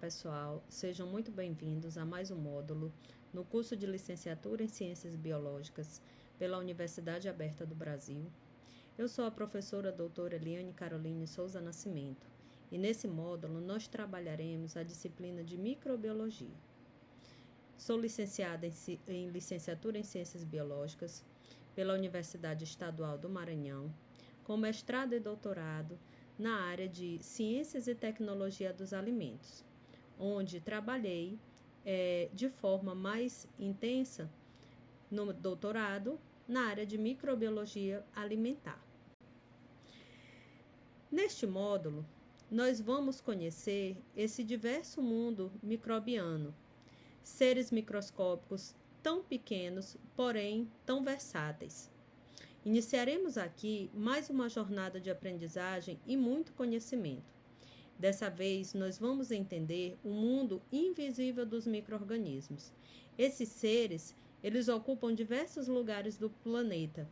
pessoal, sejam muito bem-vindos a mais um módulo no curso de licenciatura em Ciências Biológicas pela Universidade Aberta do Brasil. Eu sou a professora doutora Eliane Caroline Souza Nascimento e nesse módulo nós trabalharemos a disciplina de microbiologia. Sou licenciada em licenciatura em Ciências Biológicas pela Universidade Estadual do Maranhão, com mestrado e doutorado na área de Ciências e Tecnologia dos Alimentos, onde trabalhei de forma mais intensa no doutorado na área de microbiologia alimentar. Neste módulo, nós vamos conhecer esse diverso mundo microbiano, seres microscópicos tão pequenos, porém tão versáteis. Iniciaremos aqui mais uma jornada de aprendizagem e muito conhecimento. Dessa vez, nós vamos entender o mundo invisível dos micro-organismos. Esses seres, eles ocupam diversos lugares do planeta.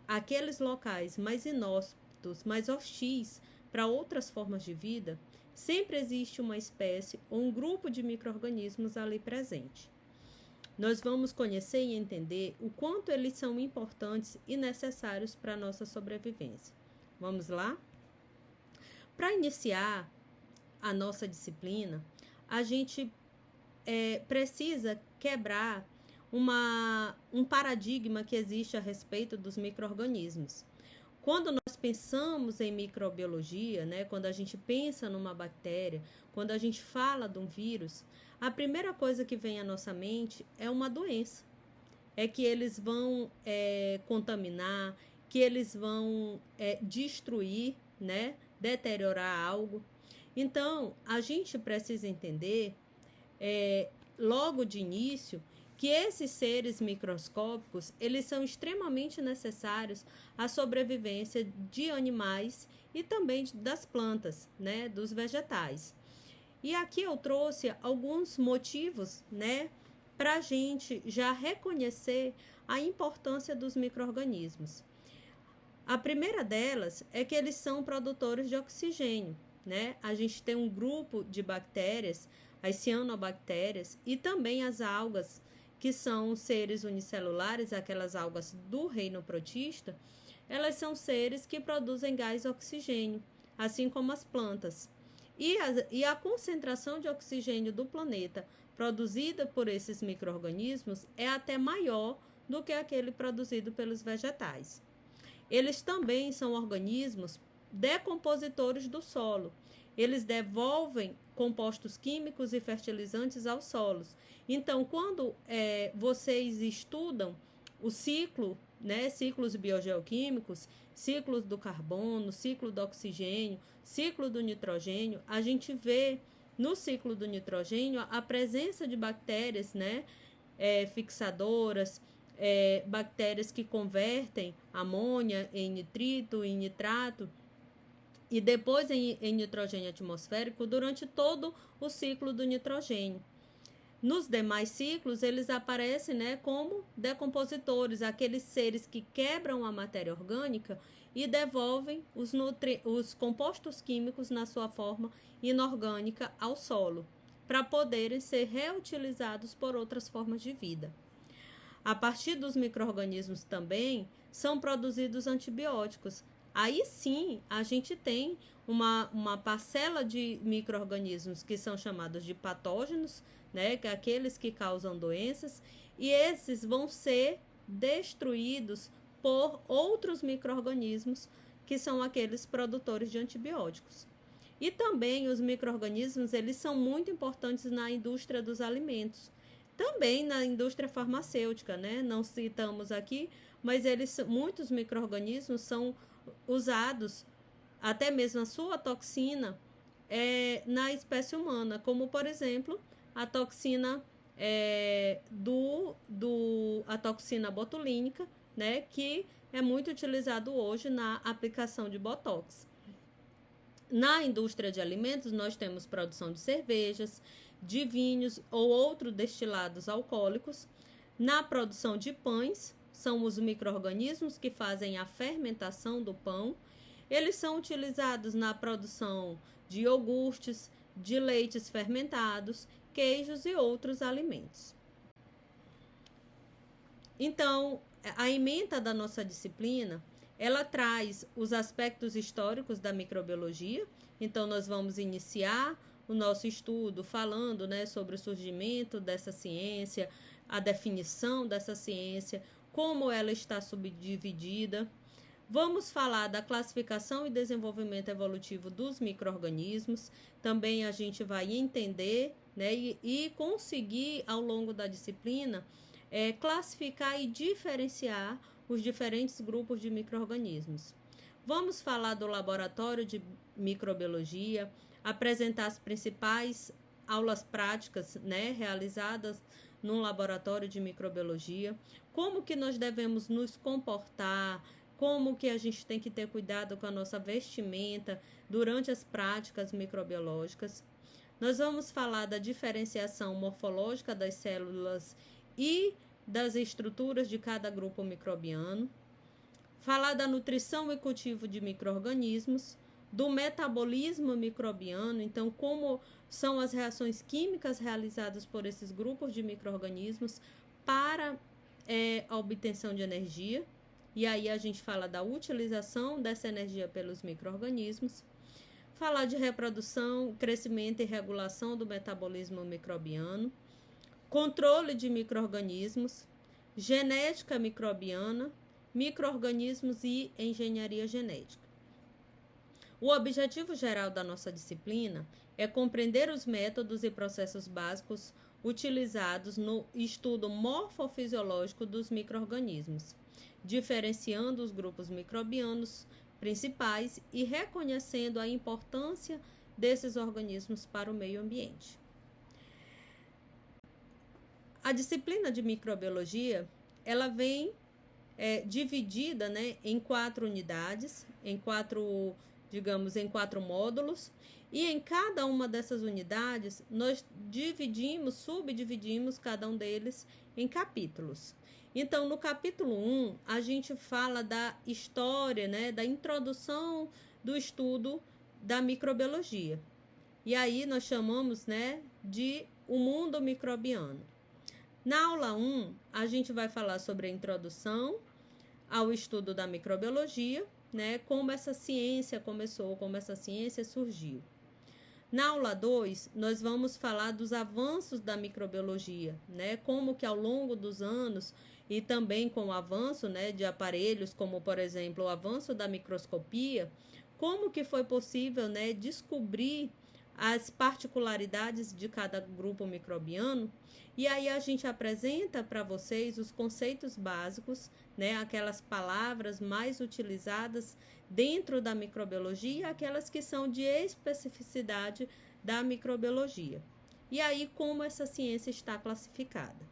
Aqueles locais mais inóspitos, mais hostis para outras formas de vida, sempre existe uma espécie ou um grupo de micro-organismos ali presente. Nós vamos conhecer e entender o quanto eles são importantes e necessários para a nossa sobrevivência. Vamos lá? Para iniciar a nossa disciplina, a gente precisa quebrar um paradigma que existe a respeito dos micro-organismos. Quando nós pensamos em microbiologia, quando a gente pensa numa bactéria, quando a gente fala de um vírus, a primeira coisa que vem à nossa mente é uma doença. É que eles vão contaminar, que eles vão destruir, deteriorar algo. Então, a gente precisa entender, logo de início, que esses seres microscópicos, eles são extremamente necessários à sobrevivência de animais e também das plantas, dos vegetais. E aqui eu trouxe alguns motivos, para a gente já reconhecer a importância dos micro-organismos. A primeira delas é que eles são produtores de oxigênio, A gente tem um grupo de bactérias, as cianobactérias, e também as algas, que são seres unicelulares, aquelas algas do reino protista, elas são seres que produzem gás oxigênio, assim como as plantas. E a concentração de oxigênio do planeta produzida por esses micro-organismos é até maior do que aquele produzido pelos vegetais. Eles também são organismos decompositores do solo. Eles devolvem compostos químicos e fertilizantes aos solos. Então, quando vocês estudam o ciclo, ciclos biogeoquímicos, ciclos do carbono, ciclo do oxigênio, ciclo do nitrogênio, a gente vê no ciclo do nitrogênio a presença de bactérias, fixadoras, bactérias que convertem amônia em nitrito, em nitrato, e depois em nitrogênio atmosférico durante todo o ciclo do nitrogênio. Nos demais ciclos, eles aparecem como decompositores, aqueles seres que quebram a matéria orgânica e devolvem os compostos químicos na sua forma inorgânica ao solo, para poderem ser reutilizados por outras formas de vida. A partir dos micro-organismos também são produzidos antibióticos. Aí sim, a gente tem uma parcela de micro-organismos que são chamados de patógenos, que é aqueles que causam doenças, e esses vão ser destruídos por outros micro-organismos, que são aqueles produtores de antibióticos. E também os micro-organismos, eles são muito importantes na indústria dos alimentos. Também na indústria farmacêutica, não citamos aqui, mas muitos micro-organismos são usados, até mesmo a sua toxina, na espécie humana, como, por exemplo, a toxina a toxina botulínica, que é muito utilizado hoje na aplicação de botox. Na indústria de alimentos, nós temos produção de cervejas, de vinhos ou outros destilados alcoólicos. Na produção de pães, são os micro-organismos que fazem a fermentação do pão. Eles são utilizados na produção de iogurtes, de leites fermentados, queijos e outros alimentos. Então, a ementa da nossa disciplina, ela traz os aspectos históricos da microbiologia. Então, nós vamos iniciar o nosso estudo falando, né, sobre o surgimento dessa ciência, a definição dessa ciência, como ela está subdividida. Vamos falar da classificação e desenvolvimento evolutivo dos micro-organismos. Também a gente vai entender, né, e conseguir, ao longo da disciplina, classificar e diferenciar os diferentes grupos de micro-organismos. Vamos falar do laboratório de microbiologia, apresentar as principais aulas práticas, né, realizadas num laboratório de microbiologia, como que nós devemos nos comportar, como que a gente tem que ter cuidado com a nossa vestimenta durante as práticas microbiológicas. Nós vamos falar da diferenciação morfológica das células e das estruturas de cada grupo microbiano, falar da nutrição e cultivo de micro-organismos, do metabolismo microbiano, então como são as reações químicas realizadas por esses grupos de micro-organismos para a obtenção de energia, e aí a gente fala da utilização dessa energia pelos micro-organismos, falar de reprodução, crescimento e regulação do metabolismo microbiano, controle de micro-organismos, genética microbiana, micro-organismos e engenharia genética. O objetivo geral da nossa disciplina é compreender os métodos e processos básicos utilizados no estudo morfofisiológico dos micro-organismos, diferenciando os grupos microbianos principais e reconhecendo a importância desses organismos para o meio ambiente. A disciplina de microbiologia, ela vem dividida, né, em 4 unidades, em quatro módulos, e em cada uma dessas unidades nós subdividimos cada um deles em capítulos. Então, no capítulo 1, a gente fala da história, né, da introdução do estudo da microbiologia. E aí nós chamamos, né, de o mundo microbiano. Na aula 1, a gente vai falar sobre a introdução ao estudo da microbiologia, né, como essa ciência começou, como essa ciência surgiu. Na aula 2, nós vamos falar dos avanços da microbiologia, né, como que ao longo dos anos e também com o avanço, né, de aparelhos, como por exemplo o avanço da microscopia, como que foi possível, né, descobrir as particularidades de cada grupo microbiano. E aí a gente apresenta para vocês os conceitos básicos, né, aquelas palavras mais utilizadas dentro da microbiologia e aquelas que são de especificidade da microbiologia. E aí como essa ciência está classificada.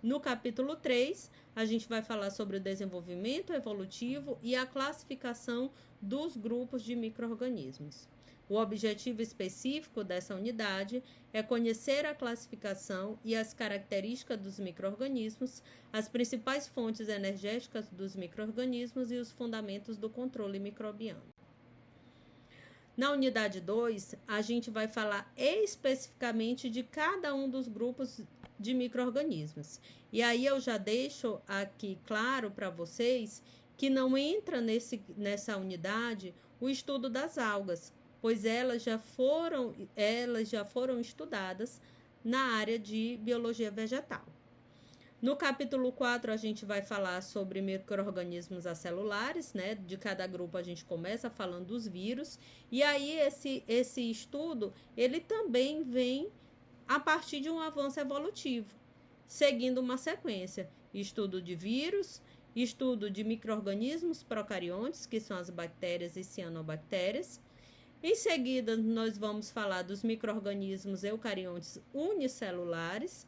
No capítulo 3, a gente vai falar sobre o desenvolvimento evolutivo e a classificação dos grupos de micro-organismos. O objetivo específico dessa unidade é conhecer a classificação e as características dos micro-organismos, as principais fontes energéticas dos micro-organismos e os fundamentos do controle microbiano. Na unidade 2, a gente vai falar especificamente de cada um dos grupos de micro-organismos. E aí eu já deixo aqui claro para vocês que não entra nessa unidade o estudo das algas, pois elas já foram estudadas na área de biologia vegetal. No capítulo 4, a gente vai falar sobre micro-organismos acelulares, né? De cada grupo a gente começa falando dos vírus, e aí esse estudo, ele também vem a partir de um avanço evolutivo, seguindo uma sequência: estudo de vírus, estudo de micro-organismos procariontes, que são as bactérias e cianobactérias. Em seguida, nós vamos falar dos micro-organismos eucariontes unicelulares,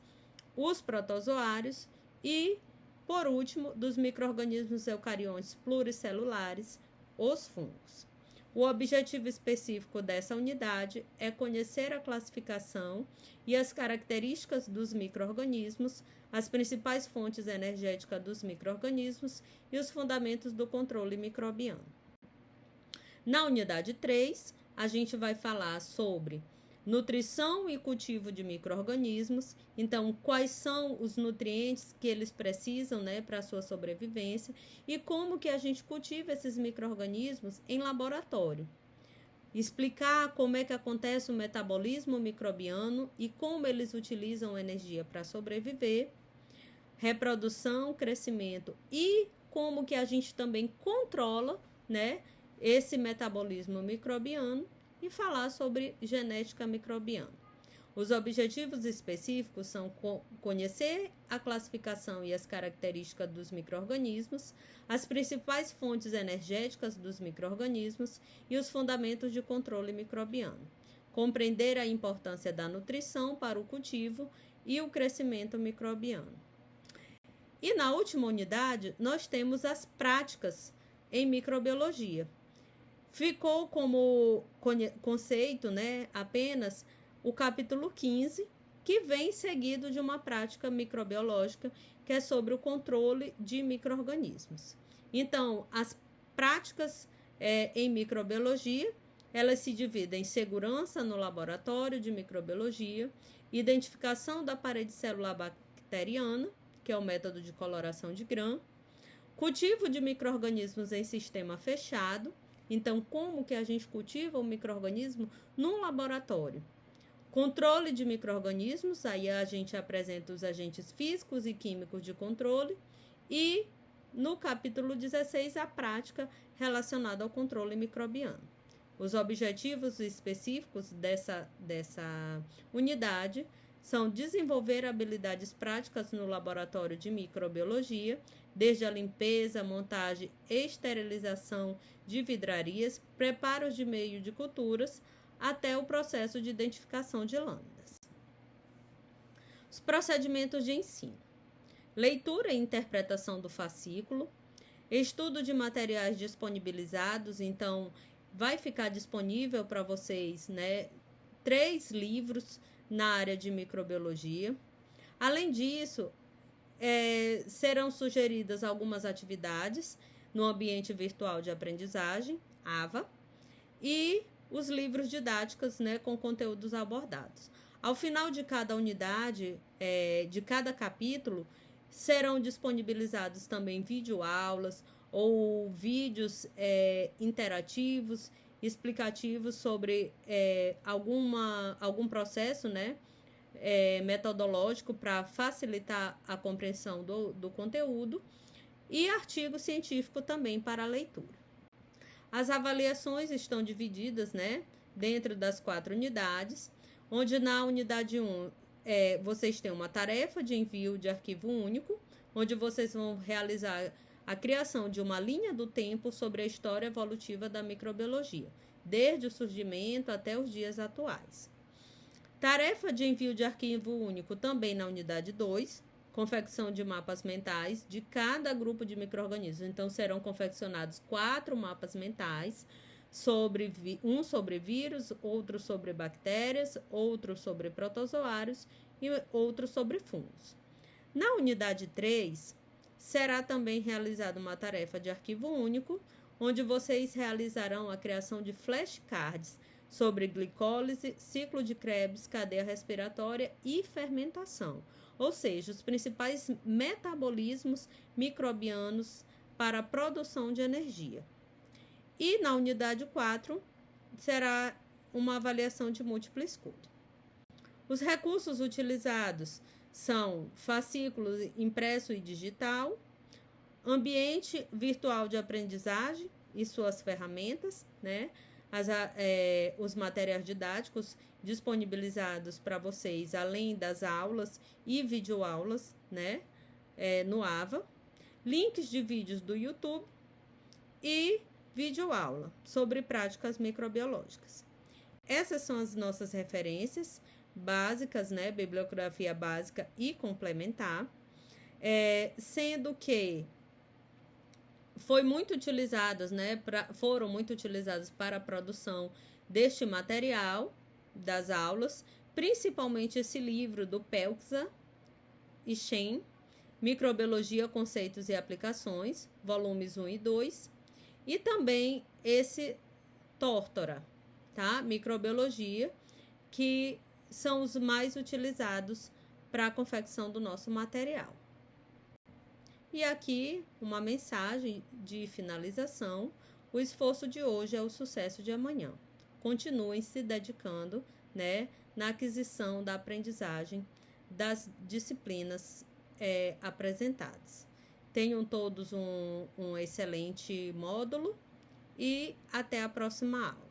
os protozoários e, por último, dos micro-organismos eucariontes pluricelulares, os fungos. O objetivo específico dessa unidade é conhecer a classificação e as características dos micro-organismos, as principais fontes energéticas dos micro-organismos e os fundamentos do controle microbiano. Na unidade 3, a gente vai falar sobre nutrição e cultivo de micro-organismos. Então, quais são os nutrientes que eles precisam, né, para a sua sobrevivência e como que a gente cultiva esses micro-organismos em laboratório. Explicar como é que acontece o metabolismo microbiano e como eles utilizam energia para sobreviver, reprodução, crescimento e como que a gente também controla, né, esse metabolismo microbiano e falar sobre genética microbiana. Os objetivos específicos são conhecer a classificação e as características dos micro-organismos, as principais fontes energéticas dos micro-organismos e os fundamentos de controle microbiano. Compreender a importância da nutrição para o cultivo e o crescimento microbiano. E na última unidade, nós temos as práticas em microbiologia. Ficou como conceito, né, apenas o capítulo 15, que vem seguido de uma prática microbiológica, que é sobre o controle de micro-organismos. Então, as práticas em microbiologia, elas se dividem em segurança no laboratório de microbiologia, identificação da parede celular bacteriana, que é o método de coloração de Gram, cultivo de micro-organismos em sistema fechado. Então, como que a gente cultiva o micro-organismo num laboratório? Controle de micro-organismos, aí a gente apresenta os agentes físicos e químicos de controle. E no capítulo 16, a prática relacionada ao controle microbiano. Os objetivos específicos dessa unidade são desenvolver habilidades práticas no laboratório de microbiologia, desde a limpeza, montagem e esterilização de vidrarias, preparos de meio de culturas, até o processo de identificação de lâminas. Os procedimentos de ensino: leitura e interpretação do fascículo, estudo de materiais disponibilizados. Então, vai ficar disponível para vocês, né, 3 livros na área de microbiologia. Além disso, serão sugeridas algumas atividades no ambiente virtual de aprendizagem, AVA, e os livros didáticos, né, com conteúdos abordados. Ao final de cada unidade, de cada capítulo, serão disponibilizados também videoaulas ou vídeos interativos, explicativos sobre algum processo, né, metodológico para facilitar a compreensão do conteúdo, e artigo científico também para a leitura. As avaliações estão divididas, né, dentro das 4 unidades, onde na unidade 1 vocês têm uma tarefa de envio de arquivo único, onde vocês vão realizar a criação de uma linha do tempo sobre a história evolutiva da microbiologia, desde o surgimento até os dias atuais. Tarefa de envio de arquivo único também na unidade 2, confecção de mapas mentais de cada grupo de micro-organismos. Então, serão confeccionados 4 mapas mentais, um sobre vírus, outro sobre bactérias, outro sobre protozoários e outro sobre fungos. Na unidade 3, será também realizada uma tarefa de arquivo único, onde vocês realizarão a criação de flashcards sobre glicólise, ciclo de Krebs, cadeia respiratória e fermentação, ou seja, os principais metabolismos microbianos para a produção de energia. E na unidade 4, será uma avaliação de múltipla escolha. Os recursos utilizados são fascículo impresso e digital, ambiente virtual de aprendizagem e suas ferramentas, né? Os materiais didáticos disponibilizados para vocês, além das aulas e videoaulas, né? No AVA, links de vídeos do YouTube e videoaula sobre práticas microbiológicas. Essas são as nossas referências básicas, né? Bibliografia básica e complementar, sendo que foram muito utilizadas para a produção deste material das aulas, principalmente esse livro do Pelkza e Shen, Microbiologia, Conceitos e Aplicações, volumes 1 e 2, e também esse Tórtora, tá? Microbiologia, que são os mais utilizados para a confecção do nosso material. E aqui uma mensagem de finalização: o esforço de hoje é o sucesso de amanhã. Continuem se dedicando, né, na aquisição da aprendizagem das disciplinas apresentadas. Tenham todos um excelente módulo e até a próxima aula.